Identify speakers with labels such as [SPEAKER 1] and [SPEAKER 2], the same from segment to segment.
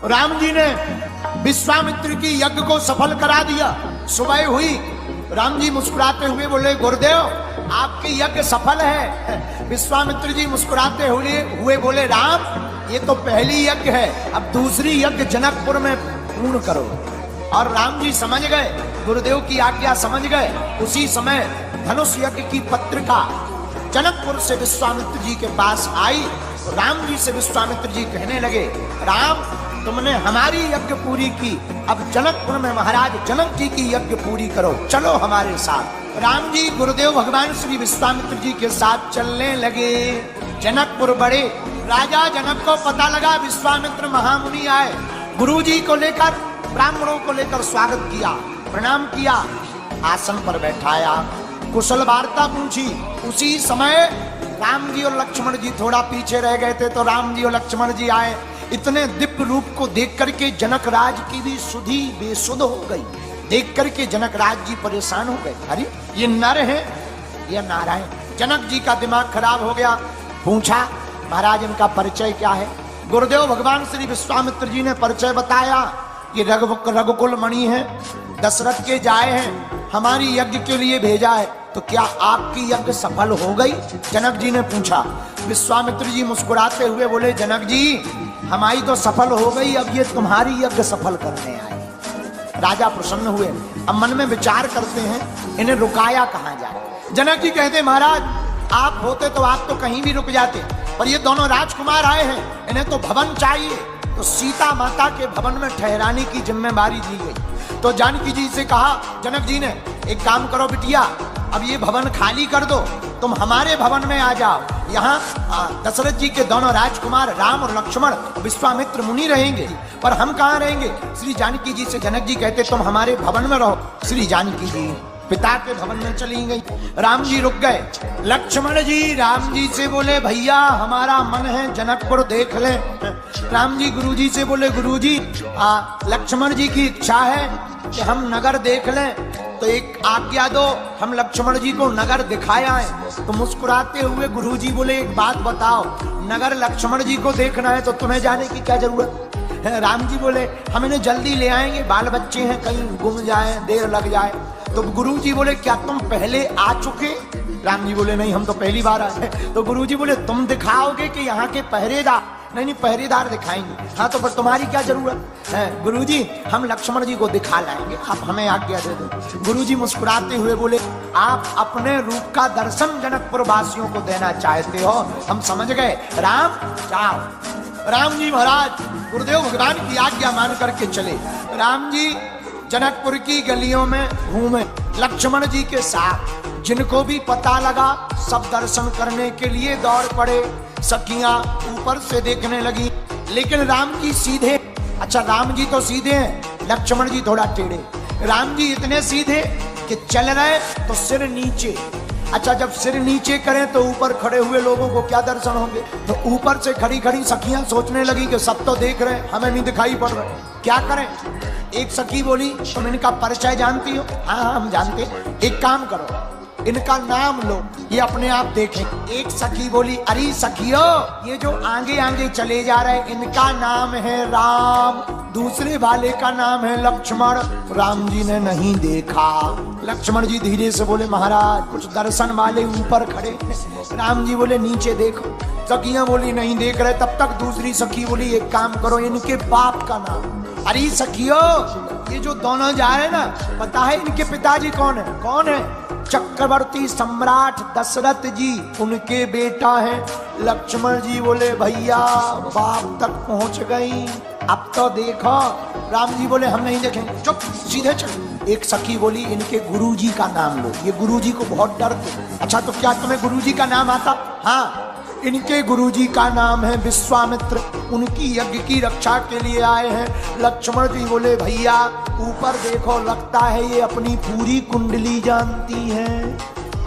[SPEAKER 1] राम जी ने विश्वामित्र की यज्ञ को सफल करा दिया। सुबह हुई, राम जी मुस्कुराते हुए बोले, गुरुदेव आपकी यज्ञ सफल है। विश्वामित्र जी मुस्कुराते हुए बोले, राम ये तो पहली यज्ञ है, अब दूसरी यज्ञ जनकपुर में पूर्ण करो। और राम जी समझ गए, गुरुदेव की आज्ञा समझ गए। उसी समय धनुष यज्ञ की पत्रिका जनकपुर से विश्वामित्र जी के पास आई। राम जी से विश्वामित्र जी कहने लगे, राम तुमने हमारी यज्ञ पूरी की, अब जनकपुर में महाराज जनक जी की यज्ञ पूरी करो, चलो हमारे साथ। राम जी गुरुदेव भगवान श्री विश्वामित्र जी के साथ चलने लगे। जनकपुर बड़े। राजा जनक को पता लगा विश्वामित्र महामुनि आए। गुरु जी को लेकर, ब्राह्मणों को लेकर स्वागत किया, प्रणाम किया, आसन पर बैठाया, कुशल वार्ता पूछी। उसी समय राम जी और लक्ष्मण जी थोड़ा पीछे रह गए थे, तो राम जी और लक्ष्मण जी आए। इतने दिव्य रूप को देख करके जनक राज की भी सुधि बेसुध हो गई। देख करके जनक राज जी परेशान हो गए, अरे ये नर है या नारायण। जनक जी का दिमाग खराब हो गया। पूछा, महाराज इनका परिचय क्या है? गुरुदेव भगवान श्री विश्वामित्र जी ने परिचय बताया, ये रघुकुल मणि है, दशरथ के जाए हैं, हमारी यज्ञ के लिए भेजा है। तो क्या आपकी यज्ञ सफल हो गई? जनक जी ने पूछा। विश्वामित्र जी मुस्कुराते हुए बोले, जनक जी हमारी तो सफल हो गई, अब ये तुम्हारी यज्ञ सफल करने आए। राजा प्रसन्न हुए। अब मन में विचार करते हैं, इन्हें रुकाया कहाँ जाए। जनक जी कहते, महाराज आप होते तो आप तो कहीं भी रुक जाते, पर ये दोनों राजकुमार आए हैं, इन्हें तो भवन चाहिए। तो सीता माता के भवन में ठहराने की जिम्मेदारी दी गई। तो जानकी जी से कहा, जनक जी ने, एक काम करो बिटिया, अब ये भवन खाली कर दो, तुम हमारे भवन में आ जाओ। यहाँ दशरथ जी के दोनों राजकुमार राम और लक्ष्मण विश्वामित्र मुनि रहेंगे, पर हम कहाँ रहेंगे? श्री जानकी जी से जनक जी कहते, तुम हमारे भवन में रहो। श्री जानकी जी पिता के भवन में चली गई। राम जी रुक गए। लक्ष्मण जी राम जी से बोले, भैया हमारा मन है जनकपुर देख ले। राम जी गुरु जी से बोले, गुरु जी लक्ष्मण जी की इच्छा है कि हम नगर देख लें, तो एक आज्ञा दो, हम लक्ष्मण जी को नगर दिखाया है। तो मुस्कुराते हुए गुरु जी बोले, एक बात बताओ, नगर लक्ष्मण जी को देखना है तो तुम्हें जाने की क्या जरूरत है? राम जी बोले, हम इन्हें जल्दी ले आएंगे, बाल बच्चे हैं, कहीं गुम जाए, देर लग जाए। तो गुरु जी बोले, क्या तुम पहले आ चुके? राम जी बोले, नहीं हम तो पहली बार आए। तो गुरु जी बोले, तुम दिखाओगे कि यहाँ के पहरेदार? नहीं पहरेदार दिखाएंगे। हाँ तो पर तुम्हारी क्या जरूरत है? गुरु जी हम लक्ष्मण जी को दिखा लाएंगे, आप हमें आज्ञा दे दो। गुरु जी मुस्कुराते हुए बोले, आप अपने रूप का दर्शन जनकपुर वासियों को देना चाहते हो, हम समझ गए, राम जाओ। राम जी महाराज गुरुदेव भगवान की आज्ञा मान करके चले। राम जी जनकपुर की गलियों में घूमे लक्ष्मण जी के साथ। जिनको भी पता लगा सब दर्शन करने के लिए दौड़ पड़े। सखियां ऊपर से देखने लगी, लेकिन राम जी सीधे। अच्छा राम जी तो सीधे हैं, लक्ष्मण जी थोड़ा टेढ़े। राम जी इतने सीधे कि चल रहे तो सिर नीचे। अच्छा जब सिर नीचे करें तो ऊपर खड़े हुए लोगों को क्या दर्शन होंगे? तो ऊपर से खड़ी खड़ी सखियां सोचने लगी कि सब तो देख रहे, हमें नहीं दिखाई पड़ रहा, क्या करें? एक सखी बोली, तुम इनका परिचय जानती हो? हाँ हम जानते। एक काम करो, इनका नाम लो, ये अपने आप देखें। एक सखी बोली, अरे सखियो, ये जो आगे आगे चले जा रहे, इनका नाम है राम, दूसरे वाले का नाम है लक्ष्मण। राम जी ने नहीं देखा। लक्ष्मण जी धीरे से बोले, महाराज कुछ दर्शन वाले ऊपर खड़े। राम जी बोले, नीचे देखो। सखियां बोली, नहीं देख रहे। तब तक दूसरी सखी बोली, एक काम करो, इनके बाप का नाम। अरे सखियो, ये जो दोनों जा रहे ना, पता है इनके पिताजी कौन है? कौन है? चक्रवर्ती सम्राट दशरथ जी, उनके बेटा है। लक्ष्मण जी बोले, भैया बाप तक पहुंच गई, अब तो देखो। राम जी बोले, हम नहीं देखेंगे, चुप सीधे चल। एक सखी बोली, इनके गुरुजी का नाम लो, ये गुरुजी को बहुत डरते। अच्छा तो क्या तुम्हें गुरुजी का नाम आता? हाँ, इनके गुरुजी का नाम है विश्वामित्र, उनकी यज्ञ की रक्षा के लिए आए हैं। लक्ष्मण जी बोले, भैया ऊपर देखो, लगता है ये अपनी पूरी कुंडली जानती हैं।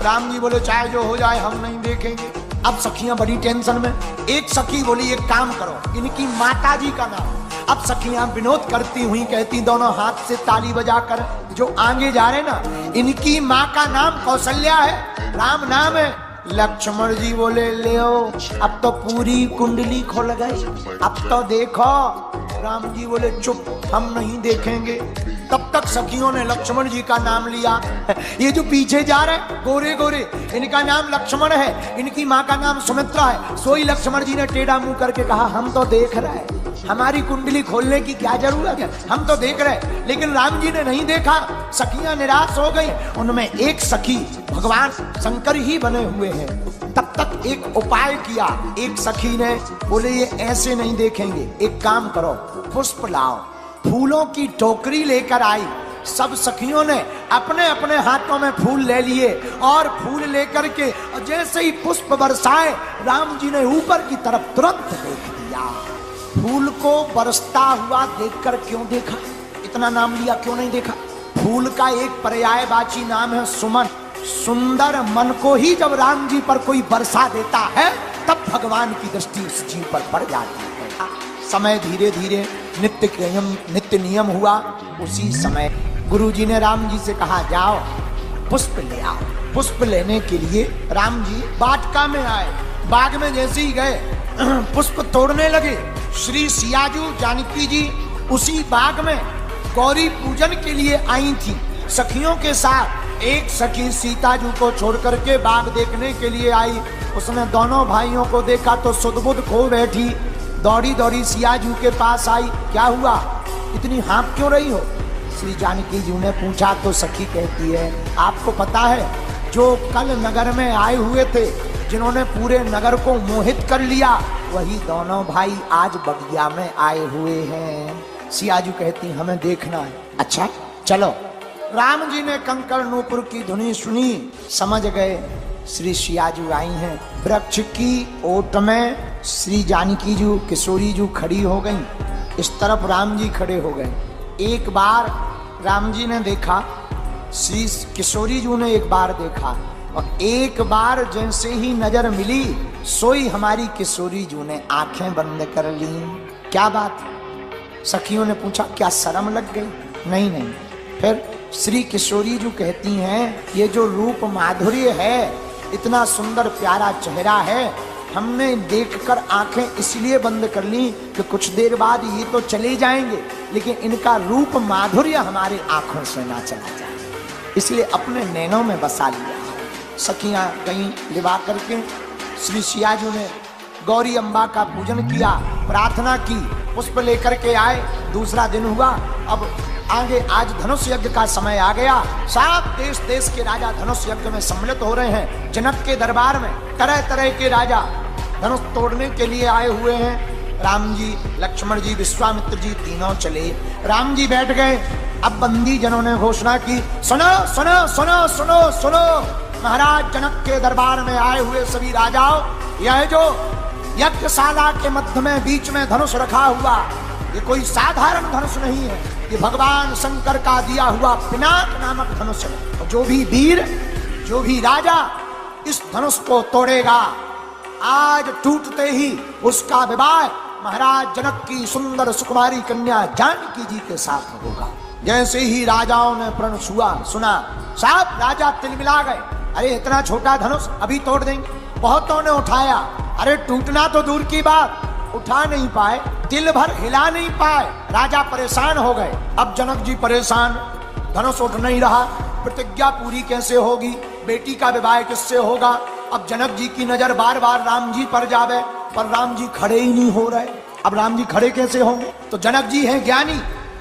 [SPEAKER 1] राम जी बोले, चाहे जो हो जाए हम नहीं देखेंगे। अब सखियां बड़ी टेंशन में। एक सखी बोली, एक काम करो, इनकी माता जी का नाम। अब सखियां विनोद करती हुई कहती, दोनों हाथ से ताली बजाकर, जो आगे जा रहे ना, इनकी माँ का नाम कौशल्या है, राम नाम है। लक्ष्मण जी बोले ले अब तो पूरी कुंडली खुल गई, अब तो देखो। राम जी बोले चुप, हम नहीं देखेंगे। तब तक सखियों ने लक्ष्मण जी का नाम लिया। ये जो पीछे जा रहे गोरे गोरे, इनका नाम लक्ष्मण है, इनकी माँ का नाम सुमित्रा है। सोई लक्ष्मण जी ने टेढ़ा मुंह करके कहा हम तो देख रहे हैं, हमारी कुंडली खोलने की क्या जरूरत है, हम तो देख रहे। लेकिन राम जी ने नहीं देखा। सखियां निराश हो गई। उनमें एक सखी भगवान शंकर ही बने हुए हैं। तब तक एक उपाय किया। एक सखी ने बोले ये ऐसे नहीं देखेंगे, एक काम करो, पुष्प लाओ। फूलों की टोकरी लेकर आई। सब सखियों ने अपने अपने हाथों में फूल ले लिए और फूल लेकर के जैसे ही पुष्प बरसाए, राम जी ने ऊपर की तरफ तुरंत देख दिया। फूल को बरसता हुआ देखकर क्यों देखा, इतना नाम लिया क्यों नहीं देखा? फूल का एक पर्यायवाची नाम है सुमन। सुंदर मन को ही जब राम जी पर कोई बरसा देता है तब भगवान की दृष्टि उस जीव पर पड़ जाती है। समय धीरे धीरे नित्य नियम हुआ। उसी समय गुरु जी ने राम जी से कहा जाओ पुष्प ले आओ। पुष्प लेने के लिए राम जी वाटिका में आए। बाग में जैसे ही गए पुष्प तोड़ने लगे। श्री सियाजू जानकी जी उसी बाग में गौरी पूजन के लिए आई थी सखियों के साथ। एक सखी सीताजू को छोड़ करके बाग देखने के लिए आई। उसने दोनों भाइयों को देखा तो सुध-बुध खो बैठी। दौड़ी दौड़ी सियाजू के पास आई। क्या हुआ, इतनी हाँफ क्यों रही हो? श्री जानकी जी ने पूछा तो सखी कहती है आपको पता है जो कल नगर में आए हुए थे, जिन्होंने पूरे नगर को मोहित कर लिया, वही दोनों भाई आज बगिया में आए हुए हैं। सियाजू कहती हमें देखना है। अच्छा चलो। राम जी ने कंकड़ नूपुर की धुनी सुनी, समझ गए श्री सियाजू आई हैं। वृक्ष की ओट में श्री जानकी जी किशोरी जी खड़ी हो गई। इस तरफ राम जी खड़े हो गए। एक बार राम जी ने देखा, श्री किशोरी जी ने एक बार देखा, और एक बार जैसे ही नजर मिली सोई हमारी किशोरी जी ने आंखें बंद कर ली। क्या बात? सखियों ने पूछा क्या शर्म लग गई? नहीं नहीं। फिर श्री किशोरी जी कहती हैं ये जो रूप माधुर्य है, इतना सुंदर प्यारा चेहरा है, हमने देखकर आंखें इसलिए बंद कर ली कि कुछ देर बाद ये तो चले जाएंगे, लेकिन इनका रूप माधुर्य हमारे आंखों से ना चला जाए, इसलिए अपने नैनों में बसा लिया। सखियां गईं लिवा करके। श्री सियाजू ने गौरी अम्बा का पूजन किया, प्रार्थना की, पुष्प लेकर के आए। दूसरा दिन हुआ। अब आगे आज धनुष यज्ञ का समय आ गया। सब देश देश के राजा धनुष यज्ञ में सम्मिलित हो रहे हैं। जनक के दरबार में तरह तरह के राजा धनुष तोड़ने के लिए आए हुए हैं। राम जी, लक्ष्मण जी, विश्वामित्र जी तीनों चले। राम जी बैठ गए। अब बंदी जनों ने घोषणा की सुनो सुनो सुनो सुनो सुनो, महाराज जनक के दरबार में आए हुए सभी राजाओं, यह जो यज्ञशाला के मध्य में बीच में धनुष रखा हुआ, ये कोई साधारण धनुष नहीं है, ये भगवान शंकर का दिया हुआ पिनाक नामक धनुष है। जो भी वीर, जो भी राजा इस धनुष को तोड़ेगा, आज टूटते ही उसका विवाह महाराज जनक की सुंदर सुकुमारी कन्या जानकी जी के साथ होगा। जैसे ही राजाओं ने प्रण सुना, सब राजा तिलमिला गए। अरे इतना छोटा धनुष अभी तोड़ देंगे। बहुतों ने उठाया, अरे टूटना तो दूर की बात, उठा नहीं पाए, दिल भर हिला नहीं पाए। राजा परेशान हो गए। अब जनक जी परेशान, धनुष उठ नहीं रहा, प्रतिज्ञा पूरी कैसे होगी, बेटी का विवाह किससे होगा। अब जनक जी की नजर बार बार राम जी पर जावे, पर राम जी खड़े ही नहीं हो रहे। अब राम जी खड़े कैसे होंगे? तो जनक जी हैं ज्ञानी,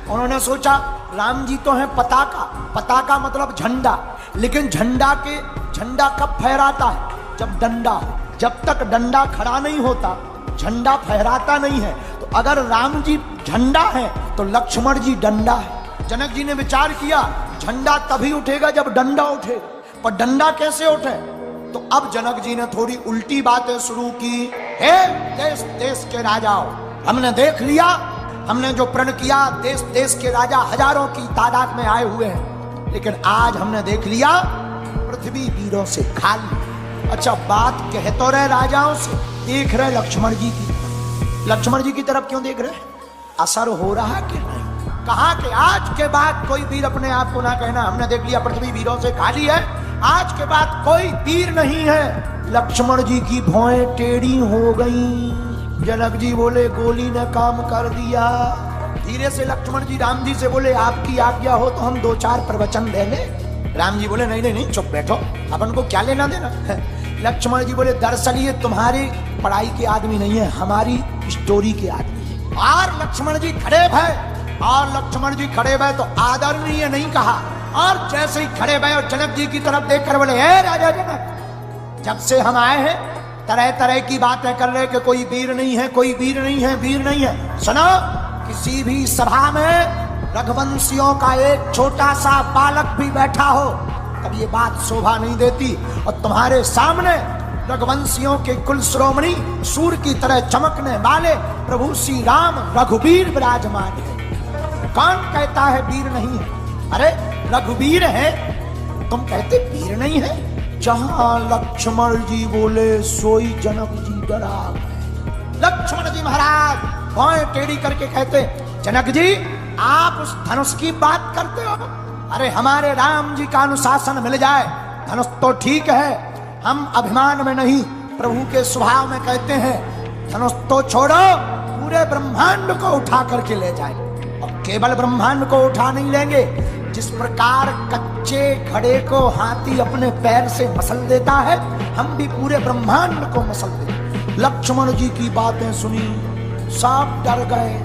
[SPEAKER 1] उन्होंने सोचा राम जी तो हैं पताका, पताका मतलब झंडा, लेकिन झंडा कब फहराता है? जब डंडा हो। जब तक डंडा खड़ा नहीं होता झंडा फहराता नहीं है। तो अगर राम जी झंडा है तो लक्ष्मण जी डंडा है। जनक जी ने विचार किया झंडा तभी उठेगा जब डंडा उठेगा, पर डंडा कैसे उठे? तो अब जनक जी ने थोड़ी उल्टी बातें शुरू की। हे देश देश के राजाओं, हमने देख लिया, हमने जो प्रण किया, देश देश के राजा हजारों की तादाद में आए हुए हैं, लेकिन आज हमने देख लिया पृथ्वी वीरों से खाली। अच्छा बात कह तो रहे राजाओं से, देख रहे लक्ष्मण जी की। लक्ष्मण जी की तरफ क्यों देख रहे? असर हो रहा कि नहीं? कहा कि आज के बाद कोई वीर अपने आप को ना कहना हमने देख लिया पृथ्वी वीरों से खाली है, आज के बाद कोई तीर नहीं है। लक्ष्मण जी की भौएं टेढ़ी हो गई। जनक जी बोले गोली ने काम कर दिया। धीरे से लक्ष्मण जी राम जी से बोले आपकी आज्ञा हो तो हम 2-4 प्रवचन दे ले। राम जी बोले नहीं नहीं नहीं, चुप बैठो, अपन को क्या लेना देना। लक्ष्मण जी बोले दरअसल ये तुम्हारी पढ़ाई के आदमी नहीं है, हमारी स्टोरी के आदमी है। और लक्ष्मण जी खड़े भय तो आदरणीय नहीं कहा, और जैसे ही खड़े भय और जनक जी की तरफ देखकर बोले हे राजा जनक, जब से हम आए हैं तरह तरह की बातें कर रहे कि कोई वीर नहीं है, कोई वीर नहीं है, वीर नहीं है। सुनो, किसी भी सभा में रघुवंशियों का एक छोटा सा बालक भी बैठा हो तब ये बात शोभा नहीं देती, और तुम्हारे सामने रघुवंशियों के कुल श्रोमणी सूर्य की तरह चमकने वाले प्रभु श्री राम रघुवीर विराजमान है। कौन कहता है वीर नहीं है? अरे रघुवीर है, तुम कहते वीर नहीं है। जहां लक्ष्मण जी बोले सोई जनक जी डरा गए। लक्ष्मण जी महाराज भौएं टेढ़ी करके कहते जनक जी आप उस धनुष की बात करते हो? अरे हमारे राम जी का अनुशासन मिल जाए, धनुष तो ठीक है, हम अभिमान में नहीं प्रभु के स्वभाव में कहते हैं धनुष तो छोड़ो, पूरे ब्रह्मांड को उठा करके ले जाए। और केवल ब्रह्मांड को उठा नहीं लेंगे, जिस प्रकार कच्चे घड़े को हाथी अपने पैर से मसल देता है, हम भी पूरे ब्रह्मांड को मसल देंगे। लक्ष्मण जी की बातें सुनी, सब डर गए,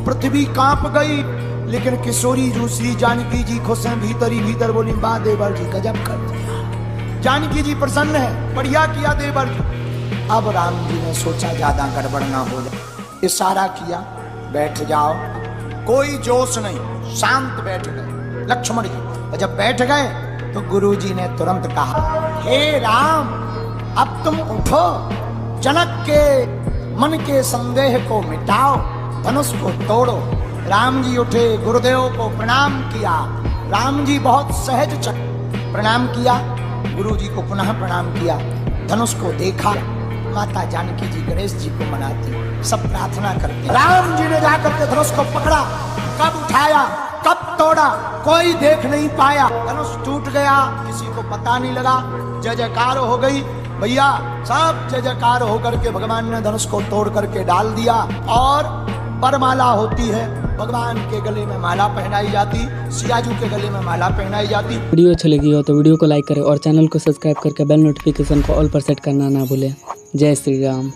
[SPEAKER 1] पृथ्वी कांप गई। लेकिन किशोरी जो श्री जानकी जी खुश हैं, भीतर ही भीतर बोली बा देवर जी गजब कर दिया, जानकी जी प्रसन्न है, बढ़िया किया देवर जी। अब राम जी ने सोचा ज्यादा गड़बड़ ना हो जाए, इशारा किया बैठ जाओ, कोई जोश नहीं, शांत बैठ गए लक्ष्मण जी। जब बैठ गए तो गुरु जी ने तुरंत कहा हे राम अब तुम उठो, जनक के मन के संदेह को मिटाओ, धनुष को तोड़ो। राम जी उठे, गुरुदेव को प्रणाम किया। राम जी बहुत सहज चक प्रणाम किया, गुरु जी को पुनः प्रणाम किया, धनुष को देखा। माता जानकी जी गणेश जी को मनाती, सब प्रार्थना करते। राम जी ने जाकर के धनुष को पकड़ा, कब उठाया कब तोड़ा कोई देख नहीं पाया। धनुष टूट गया, किसी को पता नहीं लगा, जय जयकार हो गई। भैया सब जय जयकार होकर के भगवान ने धनुष को तोड़ करके डाल दिया। और वरमाला होती है, भगवान के गले में माला पहनाई जाती, सियाजू के गले में माला पहनाई जाती।
[SPEAKER 2] वीडियो अच्छी लगी हो तो वीडियो को लाइक करें और चैनल को सब्सक्राइब करके बेल नोटिफिकेशन को ऑल पर सेट करना ना भूलें। जय श्री राम।